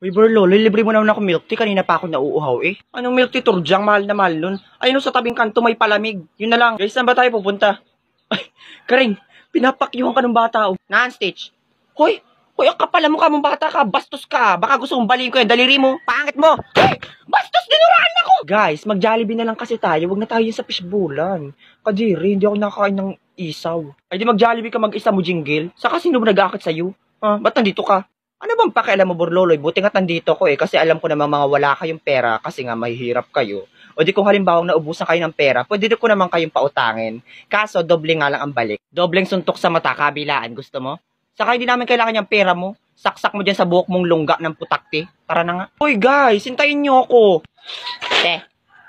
Uy, Berlo, libre mo naman ako milk tea. Kanina pa ako nauuhaw eh. Anong milk tea, Turjang? Mahal na mahal nun. Ayun sa tabing kanto may palamig. Yun na lang. Guys, saan ba tayo pupunta? Ay, Karing, pinapakyuhan ka ng bata oh. Non-stitch. Hoy, ang kapal mo ka mong bata ka. Bastos ka. Baka gusto mong baliin ko yung daliri mo. Pangit mo. Hey, bastos, dinuraan ako. Guys, mag-Jollibee na lang kasi tayo. Huwag na tayo sa fishbowlan. Kadiri, hindi ako nakakain ng isaw. Ay di mag-Jollibee ka mag-isa mo, Jingle. Saka sino mo nag-aakit sa'yo? Ba't nandito ka? Ano bang pakialam mo, Borloloy? Buti nga nandito ko eh, kasi alam ko naman mga wala kayong pera kasi nga mahihirap kayo. O di kung halimbawa naubusan kayo ng pera, pwede ko naman kayong pautangin. Kaso, doble nga lang ang balik. Dobleng suntok sa mata, kabilaan. Gusto mo? Saka hindi namin kailangan yung pera mo. Saksak mo dyan sa buhok mong lungga ng putakti. Tara na nga. Hoy guys, hintayin nyo ako.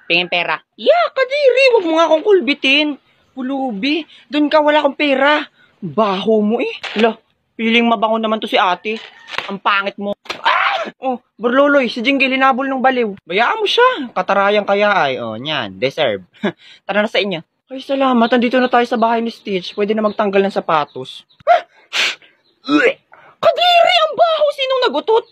Pingin pera. Yeah, kadiri, wag mo nga akong kulbitin. Pulubi, doon ka, wala akong pera. Baho mo eh. Hala, piling mabango naman to si ate. Ang pangit mo. Oh, Borloloy, si Jingle hinabol ng baliw. Bayaan mo siya. Katarayan kaya ay. Oh, nyan, deserve. Tara na sa inyo. Ay, salamat. Andito na tayo sa bahay ni Stitch. Pwede na magtanggal ng sapatos. Kadiri, ang baho. Sinong nagutot?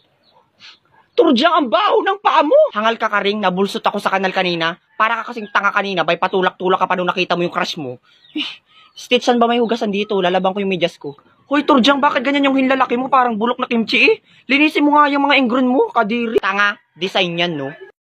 Turjang, ang baho ng paa mo. Hangal ka, Karing. Nabulsot ako sa kanal kanina. Para ka kasing tanga kanina. Bay patulak-tulak ka pa nung nakita mo yung crush mo. Stitch, saan ba may hugasan dito? Lalabang ko yung medyas ko. Hoy, Turjang, bakit ganyan yung hinlalaki mo? Parang bulok na kimchi eh. Linisin mo nga yung mga ingron mo, kadiri. Tanga, design yan, no?